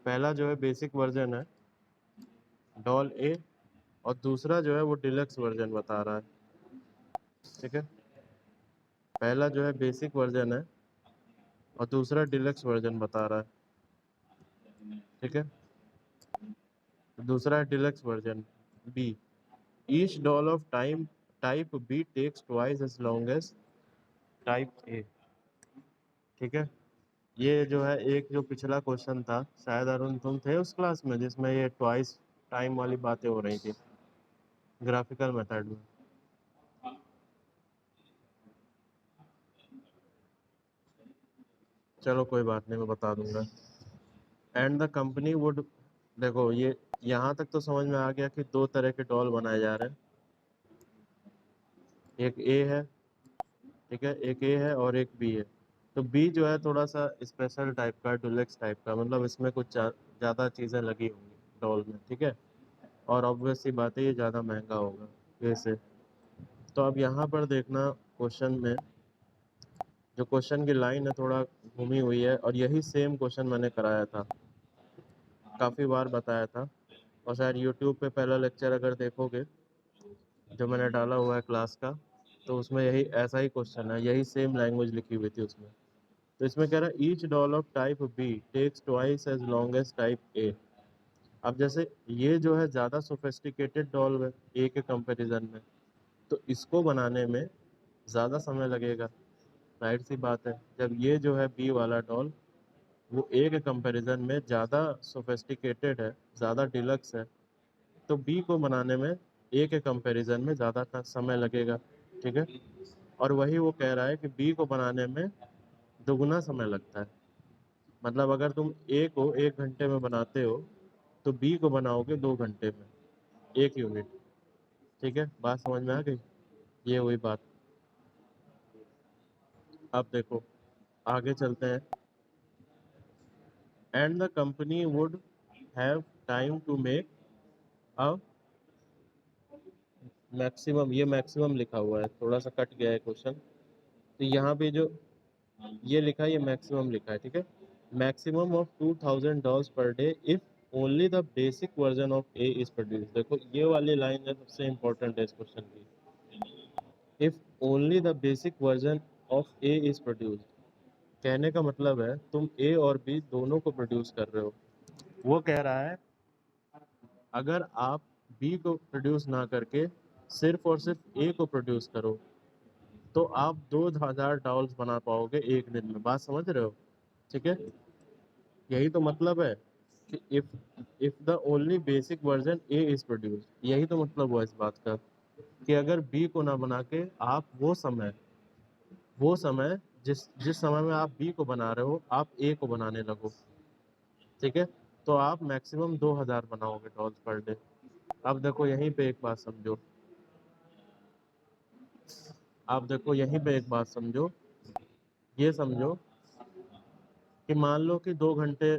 पहला जो है बेसिक वर्जन है डॉल ए, और दूसरा जो है वो डिलक्स वर्जन बता रहा है। ठीक है, पहला जो है बेसिक वर्जन है और दूसरा डिलक्स वर्जन बता रहा है। ठीक है, दूसरा है deluxe version B. Each doll of type B takes twice as long as type A. ठीक है, ये जो है एक जो पिछला क्वेश्चन था, शायद अरुण तुम थे उस क्लास में जिसमें ये ट्वाइस टाइम वाली बातें हो रही थी ग्राफिकल मेथड में। चलो कोई बात नहीं, मैं बता दूंगा। एंड द कंपनी वुड, देखो ये यहाँ तक तो समझ में आ गया कि दो तरह के डॉल बनाए जा रहे हैं। एक ए है, ठीक है, एक ए है और एक बी है। तो बी जो है थोड़ा सा स्पेशल टाइप का, डुलेक्स टाइप का, मतलब इसमें कुछ ज़्यादा चीज़ें लगी होंगी डॉल में। ठीक है, और ऑब्वियस सी बात है ये ज़्यादा महंगा होगा ए से। तो अब यहाँ पर देखना क्वेश्चन में, जो क्वेश्चन की लाइन है थोड़ा घूमी हुई है, और यही सेम क्वेश्चन मैंने कराया था, काफ़ी बार बताया था। और शायद यूट्यूब पे पहला लेक्चर अगर देखोगे जो मैंने डाला हुआ है क्लास का, तो उसमें यही ऐसा ही क्वेश्चन है, यही सेम लैंग्वेज लिखी हुई थी उसमें। तो इसमें कह रहा है each doll of type B takes twice as long as type A. अब जैसे ये जो है ज़्यादा सोफिस्टिकेटेड डॉल है ए के कंपैरिजन में, तो इसको बनाने में ज़्यादा समय लगेगा। जाहिर सी बात है, जब ये जो है बी वाला डॉल वो ए के कंपैरिजन में ज़्यादा सोफिस्टिकेटेड है, ज़्यादा डिलक्स है, तो बी को बनाने में ए के कंपैरिजन में ज़्यादा समय लगेगा। ठीक है, और वही वो कह रहा है कि बी को बनाने में दुगना समय लगता है। मतलब अगर तुम ए को 1 घंटे में बनाते हो तो बी को बनाओगे 2 घंटे में, 1 यूनिट। ठीक है, बात समझ में आ गई? ये हुई बात। अब देखो आगे चलते हैं। And the company would have time to make a maximum, ये मैक्सिमम लिखा हुआ है, थोड़ा सा कट गया है क्वेश्चन। तो यहाँ पे जो ये लिखा है ये मैक्सिमम लिखा है। ठीक है, maximum of $2000 per day if only the basic version of A is produce. देखो ये वाली लाइन है सबसे इंपॉर्टेंट है इस क्वेश्चन की। If only the basic version of A is produced, कहने का मतलब है तुम ए और बी दोनों को प्रोड्यूस कर रहे हो। वो कह रहा है अगर आप बी को प्रोड्यूस ना करके सिर्फ और सिर्फ ए को प्रोड्यूस करो तो आप 2000 डॉल्स बना पाओगे एक दिन में। बात समझ रहे हो? ठीक है, यही तो मतलब है कि if the only basic version A is produced, यही तो मतलब हुआ इस बात का कि अगर बी को ना बना के आप वो समय जिस जिस समय में आप बी को बना रहे हो आप ए को बनाने लगो। ठीक है, तो आप मैक्सिमम 2000 बनाओगे डॉल्स पर डे। अब देखो यहीं पे एक बात समझो, आप देखो यहीं पे एक बात समझो, ये समझो कि मान लो कि 2 घंटे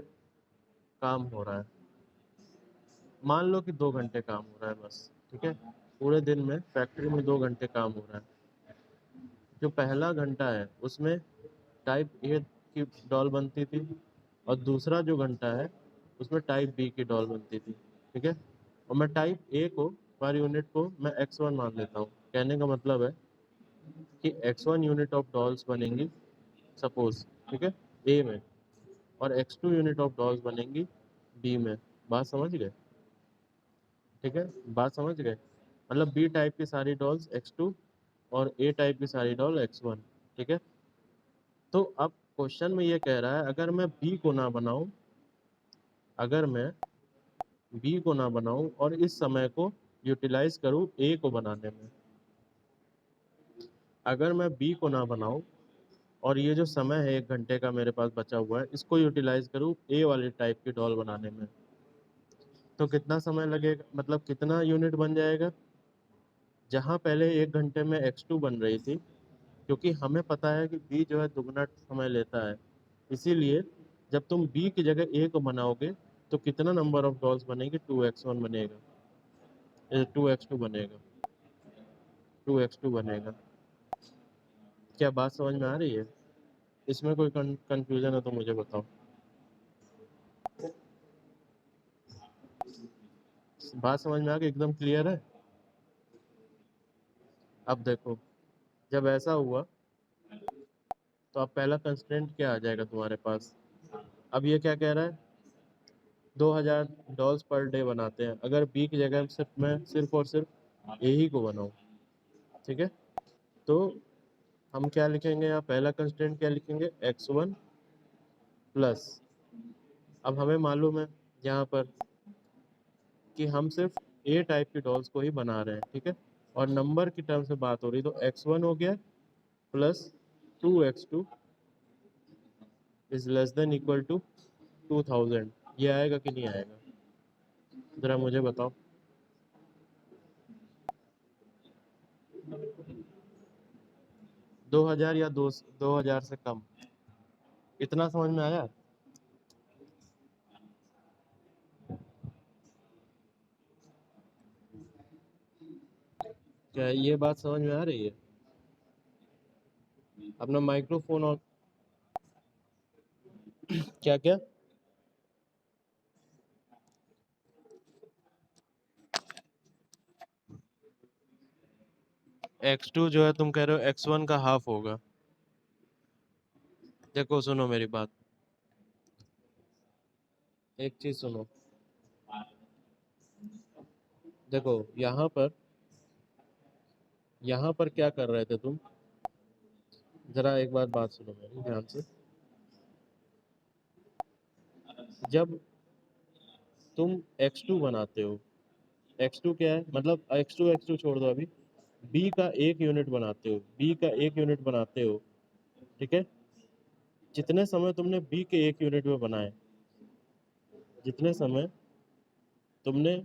काम हो रहा है, मान लो कि 2 घंटे काम हो रहा है बस। ठीक है, पूरे दिन में फैक्ट्री में 2 घंटे काम हो रहा है। जो पहला घंटा है उसमें टाइप ए की डॉल बनती थी, और दूसरा जो घंटा है उसमें टाइप बी की डॉल बनती थी। ठीक है, और मैं टाइप ए को पर यूनिट को मैं x1 मान लेता हूँ। कहने का मतलब है कि x1 यूनिट ऑफ डॉल्स बनेंगी सपोज, ठीक है, ए में, और x2 यूनिट ऑफ डॉल्स बनेंगी बी में। बात समझ गए? ठीक है, बात समझ गए? मतलब बी टाइप की सारी डॉल्स x2 और ए टाइप की सारी डॉल x1। ठीक है, तो अब क्वेश्चन में ये कह रहा है अगर मैं बी को ना बनाऊं, अगर मैं बी को ना बनाऊं और इस समय को यूटिलाइज करूं ए को बनाने में, अगर मैं बी को ना बनाऊं और ये जो समय है 1 घंटे का मेरे पास बचा हुआ है इसको यूटिलाइज करूं ए वाले टाइप की डॉल बनाने में, तो कितना समय लगेगा, मतलब कितना यूनिट बन जाएगा? जहां पहले 1 घंटे में x2 बन रही थी, क्योंकि हमें पता है कि बी जो है दुगना समय लेता है, इसीलिए जब तुम बी की जगह ए को बनाओगे तो कितना नंबर ऑफ डॉल्स बनेगी? 2x1 बनेगा, 2x2 बनेगा, 2x2 बनेगा। क्या बात समझ में आ रही है? इसमें कोई कंफ्यूजन है तो मुझे बताओ। बात समझ में आ गई? एकदम क्लियर है? अब देखो, जब ऐसा हुआ तो अब पहला कंस्ट्रेंट क्या आ जाएगा तुम्हारे पास? अब ये क्या कह रहा है? 2000 डॉल्स पर डे बनाते हैं। अगर बी की जगह सिर्फ मैं सिर्फ और सिर्फ ए ही को बनाऊं, ठीक है, तो हम क्या लिखेंगे? यहाँ पहला कंस्टेंट क्या लिखेंगे? x1 प्लस, अब हमें मालूम है यहाँ पर कि हम सिर्फ ए टाइप की डॉल्स को ही बना रहे हैं, ठीक है, और नंबर की टर्म से बात हो रही, तो x1 हो गया plus 2x2 is less than equal to 2000। ये आएगा कि नहीं आएगा? जरा मुझे बताओ। 2000 या 2000 से कम? इतना समझ में आया? क्या ये बात समझ में आ रही है? अपना माइक्रोफोन और क्या क्या? x2 जो है तुम कह रहे हो x1 का हाफ होगा। देखो सुनो मेरी बात, एक चीज सुनो। देखो यहाँ पर क्या कर रहे थे तुम? जरा एक बात सुनो मेरी ध्यान से। जब तुम x2 बनाते हो, x2 क्या है मतलब, x2 छोड़ दो अभी, b का एक यूनिट बनाते हो, b का एक यूनिट बनाते हो, ठीक है, जितने समय तुमने b के एक यूनिट में बनाए, जितने समय तुमने,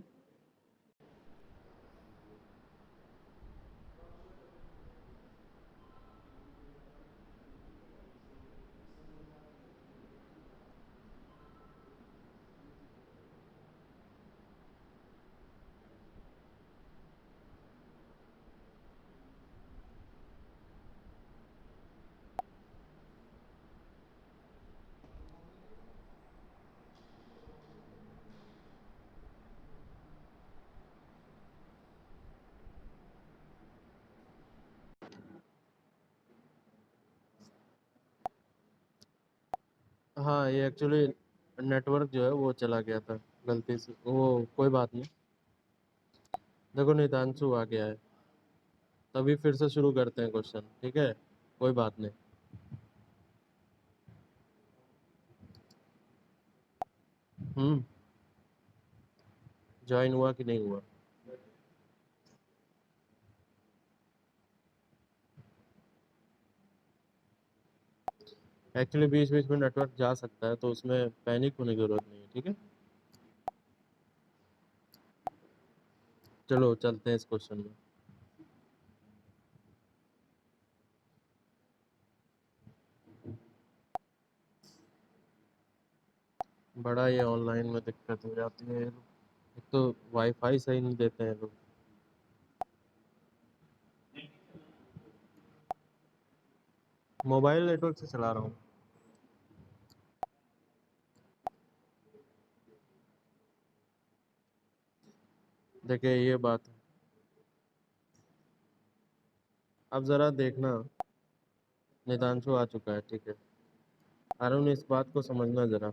हाँ ये एक्चुअली नेटवर्क जो है वो चला गया था गलती से, वो कोई बात नहीं। देखो नितांशु आ गया है, तभी फिर से शुरू करते हैं क्वेश्चन, ठीक है, कोई बात नहीं। हम्म, ज्वाइन हुआ कि नहीं हुआ? एक्चुअली बीच बीच में नेटवर्क जा सकता है, तो उसमें पैनिक होने की जरूरत नहीं है, ठीक है। चलो चलते हैं इस क्वेश्चन में। बड़ा ये ऑनलाइन में दिक्कत हो जाती है, एक तो वाईफाई सही नहीं देते हैं लोग। मोबाइल नेटवर्क से चला रहा हूँ। देखिए ये बात है, अब जरा देखना, नितांशु आ चुका है, ठीक है, अरुण इस बात को समझना जरा।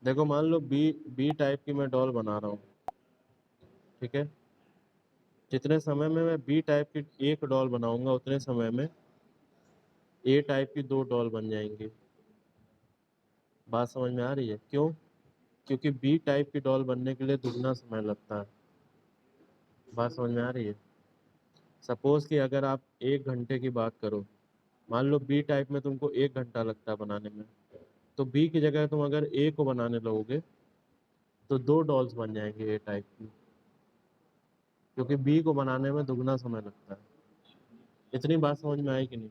देखो मान लो बी बी टाइप की मैं डॉल बना रहा हूँ, ठीक है, जितने समय में मैं बी टाइप की एक डॉल बनाऊंगा, उतने समय में ए टाइप की दो डॉल बन जाएंगी। बात समझ में आ रही है? क्यों? क्योंकि बी टाइप की डॉल बनने के लिए दुगना समय लगता है। बात समझ में आ रही है? सपोज कि अगर आप 1 घंटे की बात करो, मान लो बी टाइप में तुमको 1 घंटा लगता है बनाने में, तो बी की जगह तुम अगर ए को बनाने लगोगे तो दो डॉल्स बन जाएंगे ए टाइप की, क्योंकि बी को बनाने में दुगना समय लगता है। इतनी बात समझ में आई कि नहीं?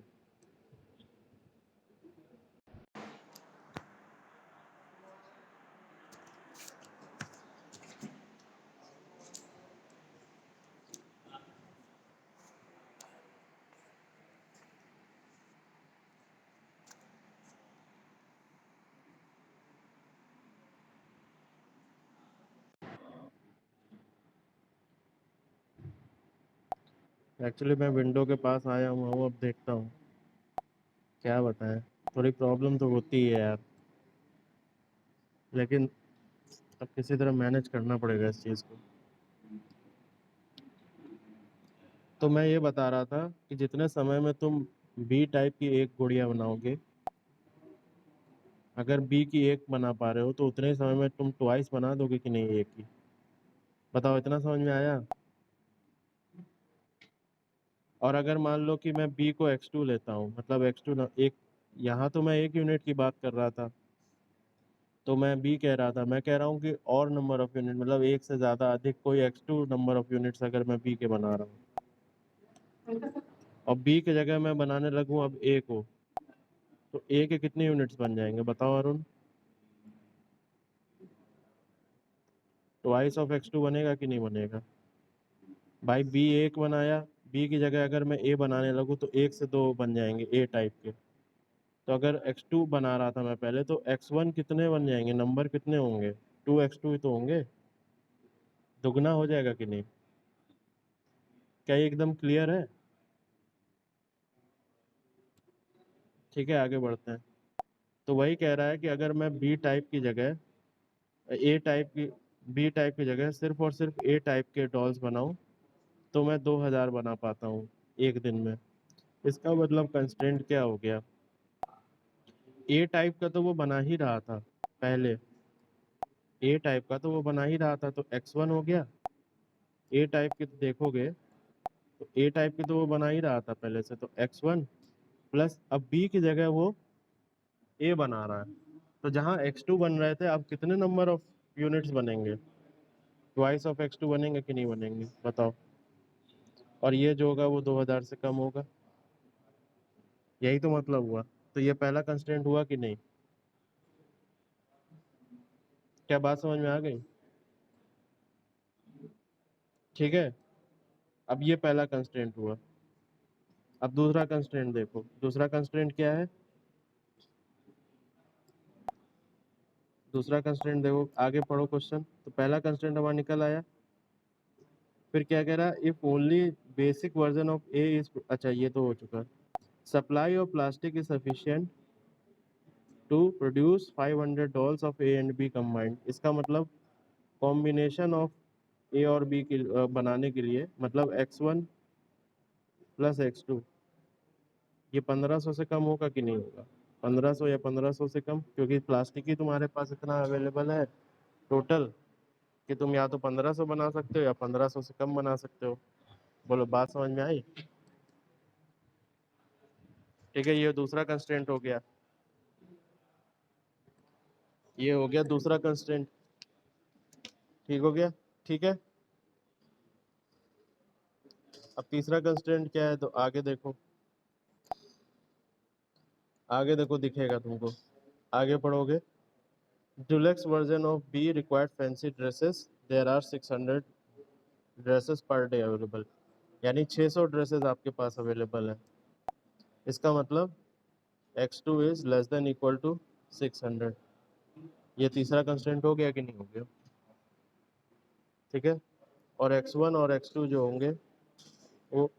एक्चुअली मैं विंडो के पास आया हुआ हूँ, अब देखता हूँ क्या बताएं। थोड़ी प्रॉब्लम तो होती है यार, लेकिन अब किसी तरह मैनेज करना पड़ेगा इस चीज़ को। तो मैं ये बता रहा था कि जितने समय में तुम बी टाइप की एक गुड़िया बनाओगे, अगर बी की एक बना पा रहे हो तो उतने ही समय में तुम ट्वाइस बना दोगे कि नहीं एक की? बताओ, इतना समझ में आया? और अगर मान लो कि मैं बी को x2 लेता हूँ, मतलब x2 ना एक, यहाँ तो मैं एक यूनिट की बात कर रहा था, तो मैं बी कह रहा था, मैं कह रहा हूँ कि और नंबर ऑफ यूनिट, मतलब एक से ज़्यादा अधिक कोई x2 नंबर ऑफ यूनिट्स अगर मैं बी के बना रहा हूँ, और बी की जगह मैं बनाने लगूँ अब ए को, तो ए के कितने यूनिट्स बन जाएंगे बताओ अरुण? ट्वाइस ऑफ x2 बनेगा कि नहीं बनेगा? भाई बी एक बनाया, बी की जगह अगर मैं ए बनाने लगूँ तो एक से दो बन जाएंगे ए टाइप के। तो अगर x2 बना रहा था मैं पहले, तो x1 कितने बन जाएंगे, नंबर कितने होंगे? 2x2 ही तो होंगे। दुगना हो जाएगा कि नहीं? क्या ये एकदम क्लियर है? ठीक है, आगे बढ़ते हैं। तो वही कह रहा है कि अगर मैं बी टाइप की जगह ए टाइप की बी टाइप की जगह सिर्फ और सिर्फ ए टाइप के डॉल्स बनाऊं, तो मैं 2000 बना पाता हूँ एक दिन में। इसका मतलब कंस्ट्रेंट क्या हो गया? ए टाइप का तो वो बना ही रहा था पहले, ए टाइप का तो वो बना ही रहा था, तो x1 हो गया। ए टाइप के तो देखोगे, तो ए टाइप की तो वो बना ही रहा था पहले से, तो x1 प्लस अब बी की जगह वो ए बना रहा है। तो जहाँ x2 बन रहे थे, अब कितने नंबर ऑफ यूनिट्स बनेंगे? ट्वाइस ऑफ x2 बनेंगे कि नहीं बनेंगे बताओ? और ये जो होगा वो 2000 से कम होगा। यही तो मतलब हुआ। तो ये पहला कंस्ट्रेंट हुआ कि नहीं? क्या बात समझ में आ गई? ठीक है, अब ये पहला कंस्ट्रेंट हुआ। अब दूसरा कंस्ट्रेंट देखो, दूसरा कंस्ट्रेंट क्या है? दूसरा कंस्ट्रेंट देखो, आगे पढ़ो क्वेश्चन। तो पहला कंस्ट्रेंट हमारा निकल आया। फिर क्या कह रहा है? If only basic version of A is, अच्छा ये तो हो चुका। Supply of plastic is sufficient to produce 500 dolls of A and B combined. इसका मतलब कॉम्बिनेशन ऑफ ए और बी के बनाने के लिए, मतलब x1 प्लस x2, ये 1500 से कम होगा कि नहीं होगा? 1500 या 1500 से कम, क्योंकि प्लास्टिक ही तुम्हारे पास इतना अवेलेबल है टोटल, कि तुम या तो 1500 बना सकते हो या 1500 से कम बना सकते हो। बोलो, बात समझ में आई? ठीक है, ये दूसरा कंस्ट्रेंट हो गया। ये हो गया दूसरा कंस्ट्रेंट। ठीक हो गया? ठीक है, अब तीसरा कंस्ट्रेंट क्या है? तो आगे देखो, आगे देखो दिखेगा तुमको, आगे पढ़ोगे। Deluxe version of B required fancy dresses, there are 600 dresses per day available. यानी 600 ड्रेसेस आपके पास अवेलेबल है। इसका मतलब x2 is less than equal to 600। ये तीसरा कंस्टेंट हो गया कि नहीं हो गया? ठीक है, और x1 और x2 जो होंगे वो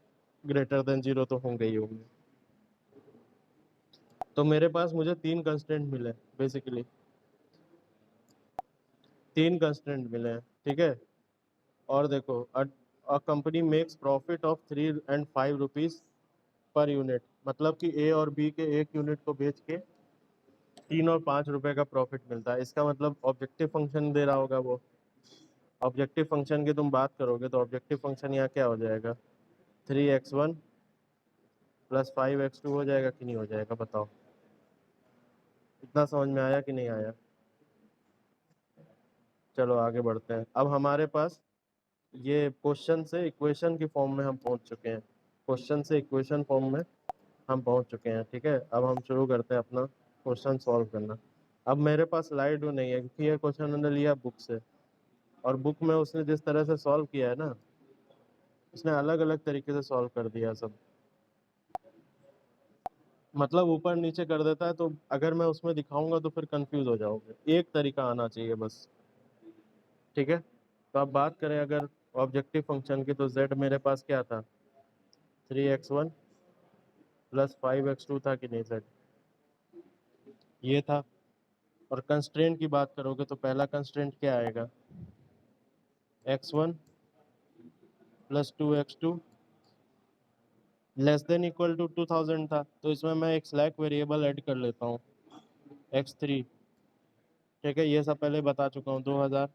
ग्रेटर देन जीरो तो होंगे ही होंगे। तो मेरे पास मुझे तीन कंस्टेंट मिले बेसिकली, तीन कंस्टेंट मिले हैं। ठीक है, और देखो, a company makes profit of 3 and 5 rupees per unit, मतलब कि ए और बी के एक यूनिट को बेच के 3 और 5 रुपए का प्रॉफिट मिलता है। इसका मतलब ऑब्जेक्टिव फंक्शन दे रहा होगा वो। ऑब्जेक्टिव फंक्शन की तुम बात करोगे तो ऑब्जेक्टिव फंक्शन यहाँ क्या हो जाएगा? 3x1 प्लस 5x2 हो जाएगा कि नहीं हो जाएगा बताओ? इतना समझ में आया कि नहीं आया? चलो आगे बढ़ते हैं। अब हमारे पास ये क्वेश्चन से इक्वेशन की फॉर्म में हम पहुंच चुके हैं। क्वेश्चन से इक्वेशन फॉर्म में हम पहुंच चुके हैं। ठीक है, अब हम शुरू करते हैं अपना क्वेश्चन सॉल्व करना। अब मेरे पास स्लाइड नहीं है, क्योंकि ये क्वेश्चन मैंने लिया बुक से, और बुक में उसने जिस तरह से सॉल्व किया है ना, उसने अलग अलग तरीके से सॉल्व कर दिया सब, मतलब ऊपर नीचे कर देता है। तो अगर मैं उसमें दिखाऊंगा तो फिर कंफ्यूज हो जाओगे। एक तरीका आना चाहिए बस। ठीक है, तो अब बात करें अगर ऑब्जेक्टिव फंक्शन की, तो z मेरे पास क्या था? 3x1 प्लस 5x2 था कि नहीं z, ये था। और कंस्ट्रेंट की बात करोगे तो पहला कंस्ट्रेंट क्या आएगा, x1 plus 2x2 less than equal to 2000 था, तो इसमें मैं एक स्लैक वेरिएबल ऐड कर लेता हूँ x3, ठीक है, ये सब पहले बता चुका हूँ 2000।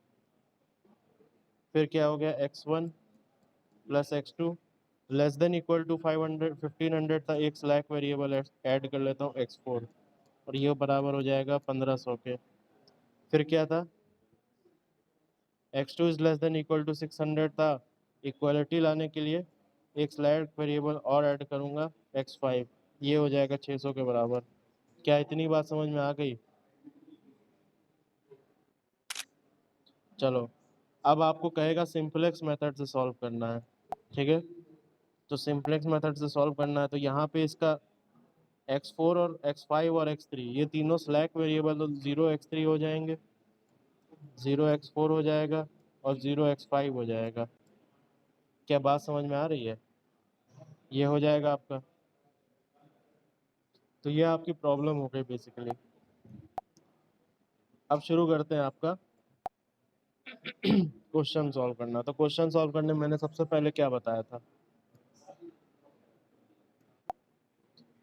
फिर क्या हो गया, x1 plus x2 less than equal to 1500 था, एक स्लैक वेरिएबल ऐड कर लेता हूँ x4, और ये बराबर हो जाएगा 1500 के। फिर क्या था, x2 is less than equal to 600 था, इक्वालिटी लाने के लिए एक स्लैक वेरिएबल और ऐड करूँगा x5, ये हो जाएगा 600 के बराबर। क्या इतनी बात समझ में आ गई? चलो, अब आपको कहेगा सिंपलेक्स मेथड से सॉल्व करना है, ठीक है, तो सिंपलेक्स मेथड से सॉल्व करना है, तो यहाँ पे इसका x4 और x5 और x3 ये तीनों स्लैक वेरिएबल, तो 0x3 हो जाएंगे, 0x4 हो जाएगा और 0x5 हो जाएगा। क्या बात समझ में आ रही है? ये हो जाएगा आपका। तो ये आपकी प्रॉब्लम हो गई बेसिकली। अब शुरू करते हैं आपका क्वेश्चन सॉल्व करना। तो क्वेश्चन सॉल्व करने में मैंने सबसे पहले क्या बताया था,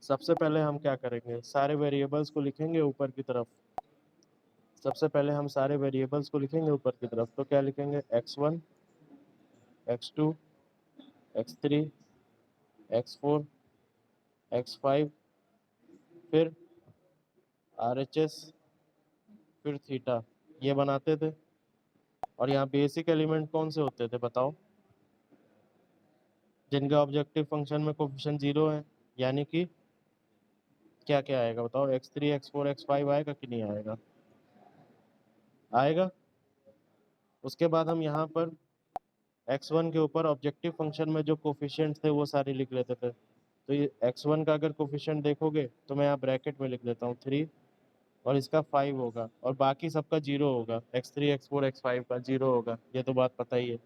सबसे पहले हम क्या करेंगे, सारे वेरिएबल्स को लिखेंगे ऊपर की तरफ। सबसे पहले हम सारे वेरिएबल्स को लिखेंगे ऊपर की तरफ, तो क्या लिखेंगे, x1 x2 x3 x4 x5, फिर RHS, फिर थीटा, ये बनाते थे। और यहाँ बेसिक एलिमेंट कौन से होते थे बताओ, जिनका ऑब्जेक्टिव फंक्शन में कोफिशिएंट 0 है, यानी कि क्या क्या आएगा बताओ, x3 x4 x5 आएगा कि नहीं आएगा? आएगा। उसके बाद हम यहाँ पर x1 के ऊपर ऑब्जेक्टिव फंक्शन में जो कोफिशिएंट थे वो सारे लिख लेते थे। तो ये x1 का अगर कोफिशिएंट देखोगे तो मैं यहाँ ब्रैकेट में लिख लेता हूँ 3, और इसका 5 होगा, और बाकी सबका 0 होगा, x3 x4 x5 का 0 होगा, ये तो बात पता ही है।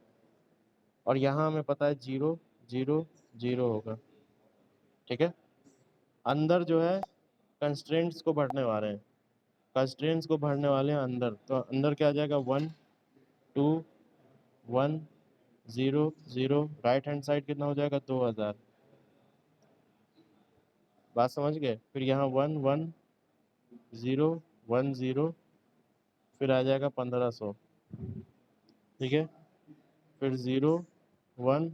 और यहाँ हमें पता है 0 0 0 होगा, ठीक है। अंदर जो है कंस्ट्रेंट्स को भरने वाले हैं, कंस्ट्रेंट्स को भरने वाले हैं अंदर, तो अंदर क्या आ जाएगा, 1 2 1 0 0, राइट हैंड साइड कितना हो जाएगा, 2000। बात समझ गए? फिर यहाँ 1 1 0 1 0, फिर आ जाएगा 1500, ठीक है। फिर 0 1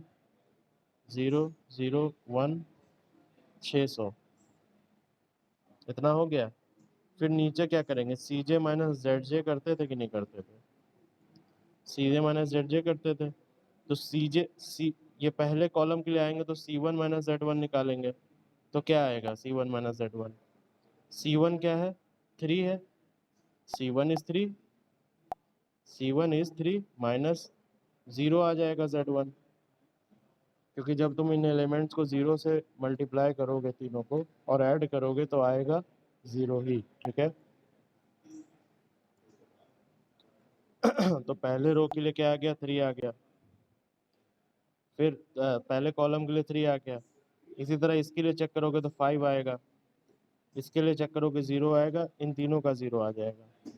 0 0 1 600, इतना हो गया। फिर नीचे क्या करेंगे, CJ माइनस ZJ करते थे कि नहीं करते थे? CJ माइनस ZJ करते थे, तो ये पहले कॉलम के लिए आएंगे तो C1 माइनस Z1 निकालेंगे, तो क्या आएगा, C1 माइनस Z1, C1 क्या है, 3 है, C1 is 3, C1 is 3 minus 0 आ जाएगा Z1, क्योंकि जब तुम इन एलिमेंट्स को 0 से मल्टीप्लाई करोगे तीनों को और ऐड करोगे तो आएगा 0 ही, ठीक है। तो पहले रो के लिए क्या आ गया, 3 आ गया। फिर पहले कॉलम के लिए 3 आ गया। इसी तरह इसके लिए चेक करोगे तो 5 आएगा, इसके लिए चेक करोगे 0 आएगा, इन तीनों का 0 आ जाएगा।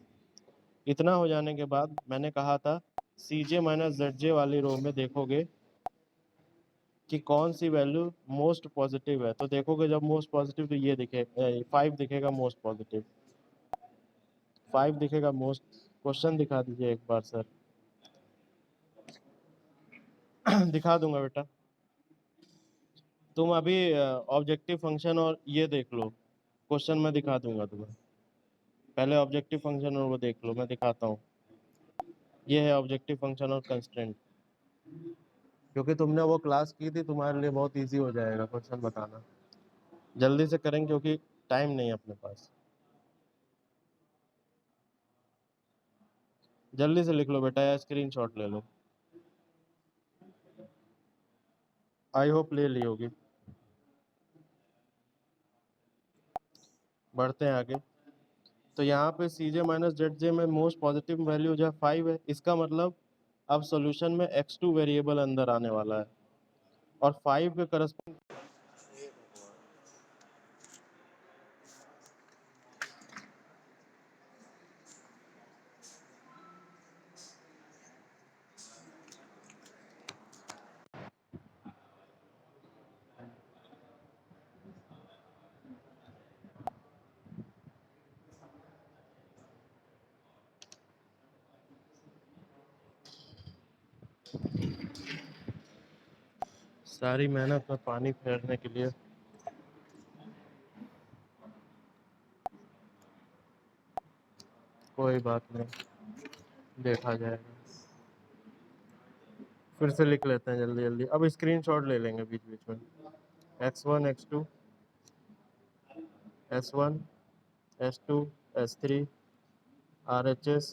इतना हो जाने के बाद मैंने कहा था CJ माइनस ZJ वाली रो में देखोगे कि कौन सी वैल्यू मोस्ट पॉजिटिव है, तो देखोगे जब मोस्ट पॉजिटिव तो ये दिखे 5 दिखेगा मोस्ट पॉजिटिव, 5 दिखेगा मोस्ट। क्वेश्चन दिखा दीजिए एक बार सर। दिखा दूंगा बेटा, तुम अभी ऑब्जेक्टिव फंक्शन और ये देख लो, क्वेश्चन मैं दिखा दूंगा तुम्हें। पहले ऑब्जेक्टिव फंक्शन और वो देख लो, मैं दिखाता हूँ। ये है ऑब्जेक्टिव फंक्शन और कंस्ट्रेंट, क्योंकि तुमने वो क्लास की थी, तुम्हारे लिए बहुत इजी हो जाएगा क्वेश्चन बताना। जल्दी से करेंगे क्योंकि टाइम नहीं है अपने पास। जल्दी से लिख लो बेटा या स्क्रीनशॉट ले लो, आई होप ले ली होगी। बढ़ते हैं आगे। तो यहाँ पे CJ माइनस ZJ में मोस्ट पॉजिटिव वैल्यू जो है 5 है, इसका मतलब अब सॉल्यूशन में x2 वेरिएबल अंदर आने वाला है, और 5 के करस्पॉन्डिंग सारी मेहनत में पानी फेरने के लिए। कोई बात नहीं, देखा जाएगा। फिर से लिख लेते हैं जल्दी जल्दी। अब स्क्रीनशॉट ले लेंगे बीच बीच में। x1 x2 s1 s2 s3 RHS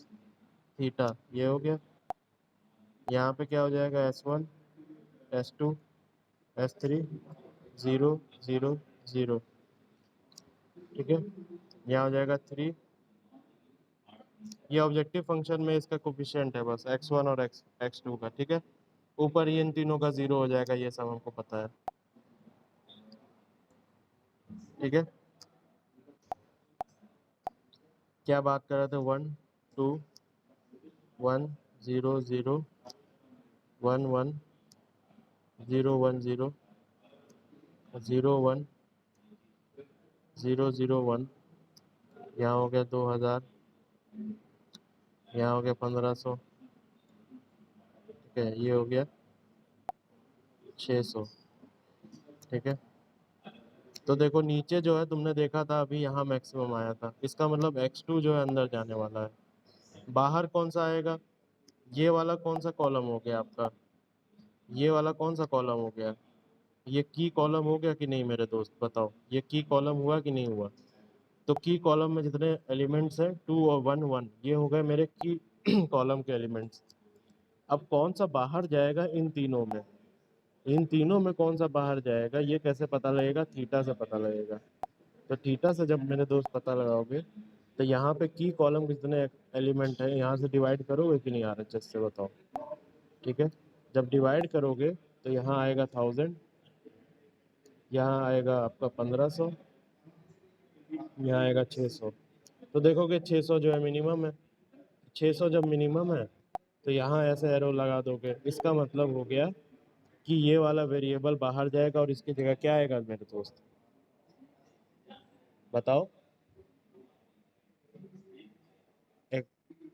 theta, ये हो गया। यहाँ पे क्या हो जाएगा, s1 s2 s3 0 0 0, ठीक है। यहाँ हो जाएगा 3। ये ऑब्जेक्टिव फंक्शन में इसका कोफिशिएंट है बस x1 और x2 का, ठीक है। ऊपर ही इन तीनों का 0 हो जाएगा, ये सब हमको पता है, ठीक है। क्या बात कर रहे थे, 1 2 1 0 0 1 1 0 1 0 0 1 0 0 1। यहाँ हो गया 2000, यहाँ हो गया 1500, ठीक है। ये हो गया 600, ठीक है। तो देखो नीचे जो है तुमने देखा था अभी, यहाँ मैक्सिमम आया था, इसका मतलब x2 जो है अंदर जाने वाला है। बाहर कौन सा आएगा, ये वाला कौन सा कॉलम हो गया आपका, ये वाला कौन सा कॉलम हो गया, ये की कॉलम हो गया कि नहीं मेरे दोस्त, बताओ ये की कॉलम हुआ कि नहीं हुआ। तो की कॉलम में जितने एलिमेंट्स हैं 2 और 1 1, ये हो गए मेरे की कॉलम के एलिमेंट्स। अब कौन सा बाहर जाएगा इन तीनों में, इन तीनों में कौन सा बाहर जाएगा, ये कैसे पता लगेगा, थीटा से पता लगेगा। तो थीटा से जब मेरे दोस्त पता लगाओगे, तो यहाँ पे की कॉलम कितने एलिमेंट है, यहाँ से डिवाइड करोगे कि नहीं RHS से, बताओ, ठीक है। जब डिवाइड करोगे तो यहाँ आएगा 1000, यहाँ आएगा आपका 1500, यहाँ आएगा 600। तो देखोगे 600 जो है मिनिमम है, 600 जब मिनिमम है तो यहाँ ऐसे एरो लगा दोगे, इसका मतलब हो गया कि ये वाला वेरिएबल बाहर जाएगा और इसकी जगह क्या आएगा मेरे दोस्त, बताओ। एक,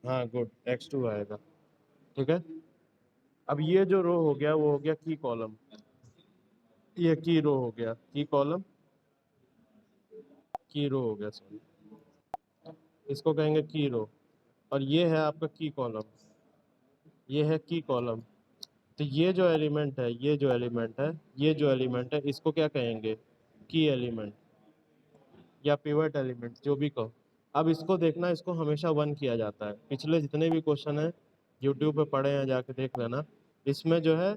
हाँ गुड, x2 आएगा, ठीक है। अब ये जो रो हो गया वो हो गया की कॉलम, ये की रो हो गया, की कॉलम की रो हो गया, सॉरी, इसको कहेंगे की रो। और ये है आपका की कॉलम, ये है की कॉलम। तो ये जो एलिमेंट है, ये जो एलिमेंट है, ये जो एलिमेंट है, इसको क्या कहेंगे, की एलिमेंट या पिवट एलिमेंट, जो भी कहो। अब इसको देखना, इसको हमेशा 1 किया जाता है। पिछले जितने भी क्वेश्चन है यूट्यूब पे पढ़े हैं, जाके देख लेना, इसमें जो है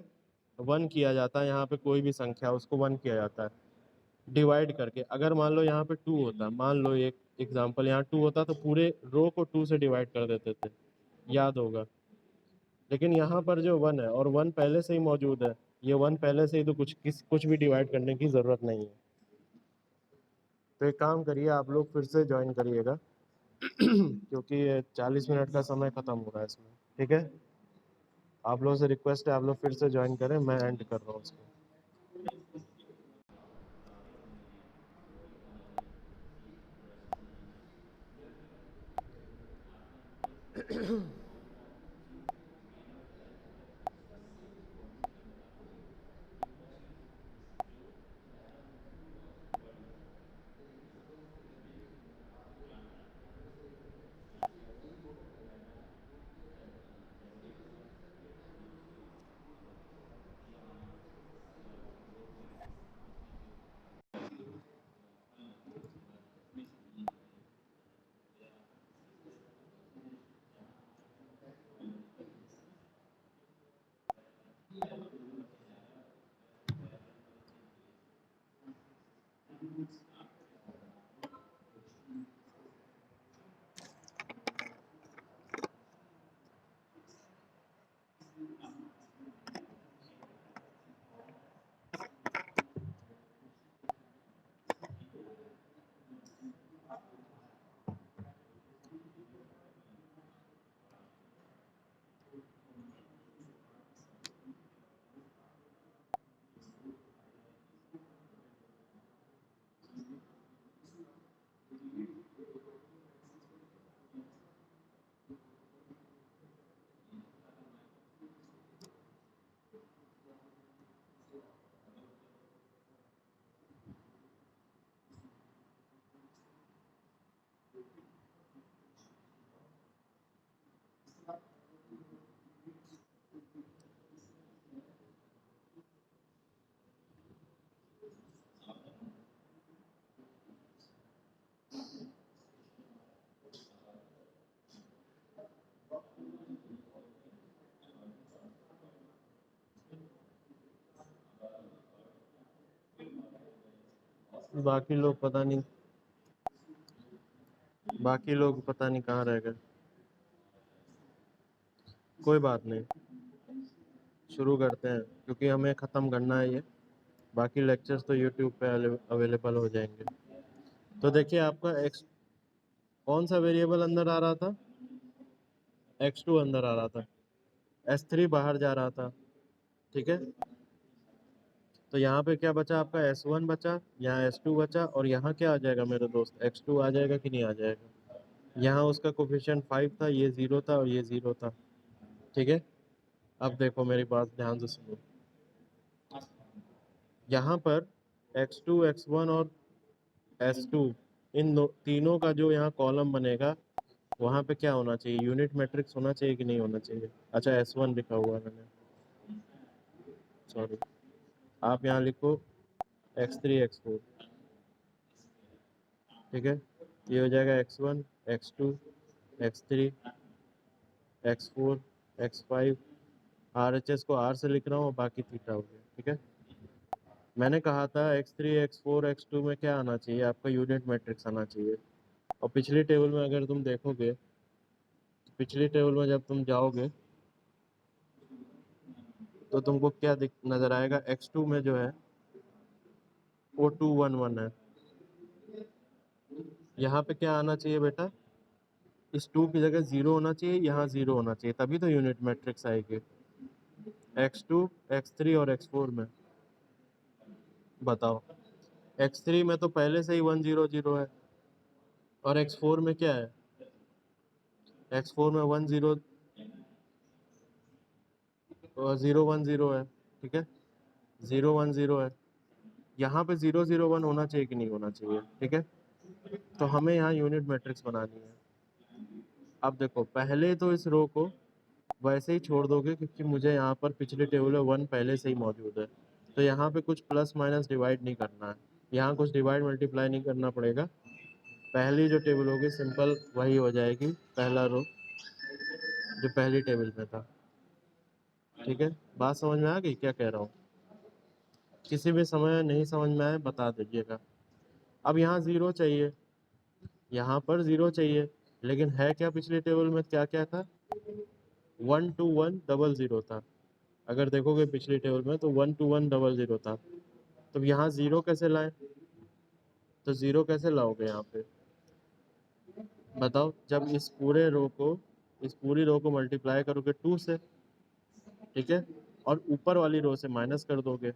1 किया जाता है। यहाँ पे कोई भी संख्या उसको 1 किया जाता है डिवाइड करके। अगर मान लो यहाँ पे 2 होता, मान लो एक एग्जांपल यहाँ 2 होता, तो पूरे रो को 2 से डिवाइड कर देते थे, याद होगा। लेकिन यहाँ पर जो 1 है और 1 पहले से ही मौजूद है, ये 1 पहले से ही, तो कुछ भी डिवाइड करने की ज़रूरत नहीं है। तो एक काम करिए, आप लोग फिर से ज्वाइन करिएगा क्योंकि ये 40 मिनट का समय ख़त्म हो रहा है इसमें, ठीक है। आप लोगों से रिक्वेस्ट है, आप लोग फिर से ज्वाइन करें, मैं एंड कर रहा हूँ इसको। बाकी लोग पता नहीं कहाँ रह गए। कोई बात नहीं, शुरू करते हैं क्योंकि हमें ख़त्म करना है ये। बाकी लेक्चर्स तो यूट्यूब पे अवेलेबल हो जाएंगे। तो देखिए आपका एक्स कौन सा वेरिएबल अंदर आ रहा था, x2 अंदर आ रहा था, s3 बाहर जा रहा था, ठीक है। तो यहाँ पे क्या बचा आपका s1 बचा, यहाँ s2 बचा, और यहाँ क्या आ जाएगा मेरे दोस्त, x2 आ जाएगा कि नहीं आ जाएगा। यहाँ उसका कोफिशिएंट 5 था, ये 0 था और ये 0 था, ठीक है। अब देखो मेरी बात ध्यान से सुनो, यहाँ पर x2 x1 और s2 इन तीनों का जो यहाँ कॉलम बनेगा वहाँ पे क्या होना चाहिए, यूनिट मैट्रिक्स होना चाहिए कि नहीं होना चाहिए। अच्छा s1 लिखा हुआ है मैंने, सॉरी, आप यहाँ लिखो x3 x4, ठीक है। ये हो जाएगा x1 x2 x3 x4 x5, RHS को R से लिख रहा हूँ, बाकी थीटा हो गया, ठीक है। मैंने कहा था x3 x4 x2 में क्या आना चाहिए, आपका यूनिट मैट्रिक्स आना चाहिए। और पिछली टेबल में अगर तुम देखोगे, पिछली टेबल में जब तुम जाओगे तो तुमको क्या नजर आएगा, x2 में जो है वो 2 1 1 है। यहाँ पे क्या आना चाहिए बेटा, इस 2 की जगह 0 होना चाहिए, यहाँ 0 होना चाहिए, तभी तो यूनिट मैट्रिक्स आएगी। x2 x3 और x4 में बताओ, x3 में तो पहले से ही 1 0 0 है, और x4 में क्या है, x4 में 1 0 0 1 0 है, ठीक है, 0 1 0 है। यहाँ पे 0 0 1 होना चाहिए कि नहीं होना चाहिए, ठीक है। तो हमें यहाँ यूनिट मैट्रिक्स बनानी है। अब देखो पहले तो इस रो को वैसे ही छोड़ दोगे क्योंकि मुझे यहाँ पर पिछले टेबल में 1 पहले से ही मौजूद है, तो यहाँ पे कुछ प्लस माइनस डिवाइड नहीं करना है, यहाँ कुछ डिवाइड मल्टीप्लाई नहीं करना पड़ेगा। पहली जो टेबल होगी सिंपल वही हो जाएगी, पहला रो जो पहली टेबल में था, ठीक है। बात समझ में आ गई क्या कह रहा हूँ, किसी भी समय नहीं समझ में आए बता दीजिएगा। अब यहाँ 0 चाहिए, यहाँ पर 0 चाहिए, लेकिन है क्या, पिछली टेबल में क्या क्या था, 1 2 1 डबल 0 था। अगर देखोगे पिछली टेबल में तो 1 2 1 डबल 0 था। तो यहाँ 0 कैसे लाए, तो 0 कैसे लाओगे यहाँ पे बताओ, जब इस पूरे रो को, इस पूरी रो को मल्टीप्लाई करोगे 2 से, ठीक है, और ऊपर वाली रो से माइनस कर दोगे,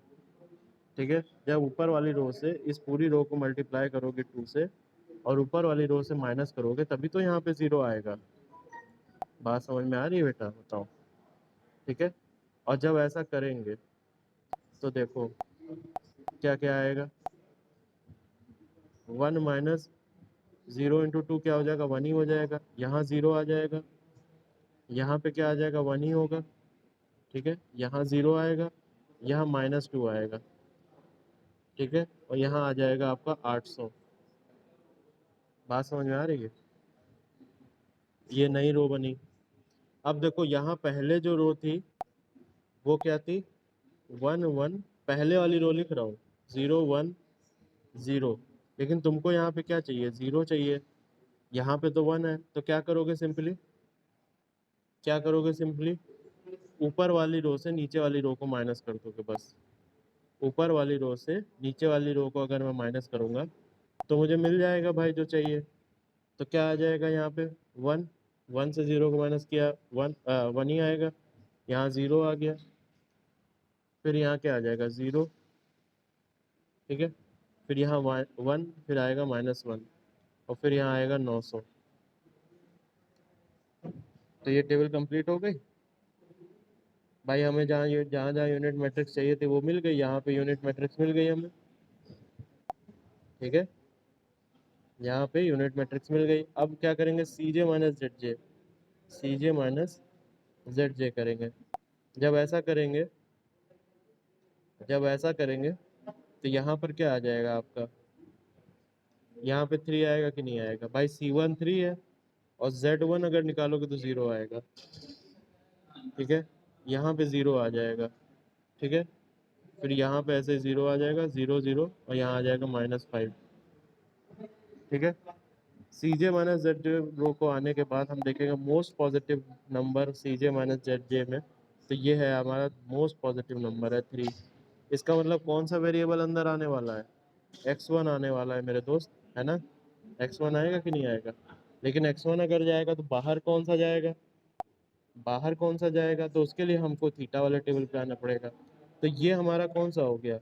ठीक है। जब ऊपर वाली रो से इस पूरी रो को मल्टीप्लाई करोगे 2 से और ऊपर वाली रो से माइनस करोगे, तभी तो यहाँ पे 0 आएगा। बात समझ में आ रही है बेटा, बताओ, ठीक है। और जब ऐसा करेंगे तो देखो क्या क्या आएगा, 1 माइनस 0 इंटू 2 क्या हो जाएगा, 1 ही हो जाएगा। यहाँ 0 आ जाएगा, यहाँ पे क्या आ जाएगा, 1 ही होगा, ठीक है। यहाँ 0 आएगा, यहाँ -2 आएगा, ठीक है, और यहाँ आ जाएगा आपका 800। बात समझ में आ रही है, ये नई रो बनी। अब देखो यहाँ पहले जो रो थी वो क्या थी, 1 1, पहले वाली रो लिख रहा हूँ, 0 1 0, लेकिन तुमको यहाँ पे क्या चाहिए, 0 चाहिए। यहाँ पे तो 1 है, तो क्या करोगे सिंपली, क्या करोगे सिंपली, ऊपर वाली रो से नीचे वाली रो को माइनस कर दोगे बस। ऊपर वाली रो से नीचे वाली रो को अगर मैं माइनस करूंगा तो मुझे मिल जाएगा भाई जो चाहिए। तो क्या आ जाएगा यहाँ पे, 1, 1 से 0 को माइनस किया, 1 1 ही आएगा, यहाँ 0 आ गया, फिर यहाँ क्या आ जाएगा, 0, ठीक है, फिर यहाँ 1, फिर आएगा -1, और फिर यहाँ आएगा 900। तो ये टेबल कंप्लीट हो गई भाई। हमें जहाँ जहाँ जहाँ यूनिट मैट्रिक्स चाहिए थी वो मिल गई, यहाँ पे यूनिट मैट्रिक्स मिल गई हमें, ठीक है, यहाँ पे यूनिट मैट्रिक्स मिल गई। अब क्या करेंगे, CJ minus ZJ, CJ minus ZJ करेंगे। जब ऐसा करेंगे, जब ऐसा करेंगे तो यहाँ पर क्या आ जाएगा आपका, यहाँ पे 3 आएगा कि नहीं आएगा भाई, C1 3 है और Z1 अगर निकालोगे तो 0 आएगा, ठीक है, यहाँ पे 0 आ जाएगा, ठीक है। फिर यहाँ पे ऐसे 0 आ जाएगा, 0 0, और यहाँ आ जाएगा -5। ठीक है। सी जे माइनस जेड जे रो को आने के बाद हम देखेंगे मोस्ट पॉजिटिव नंबर सी जे माइनस जेड जे में। तो ये है हमारा मोस्ट पॉजिटिव नंबर है 3। इसका मतलब कौन सा वेरिएबल अंदर आने वाला है? x1 आने वाला है मेरे दोस्त, है ना? x1 आएगा कि नहीं आएगा? लेकिन x1 अगर जाएगा तो बाहर कौन सा जाएगा? बाहर कौन सा जाएगा? तो उसके लिए हमको थीटा वाले टेबल पे आना पड़ेगा। तो ये हमारा कौन सा हो गया?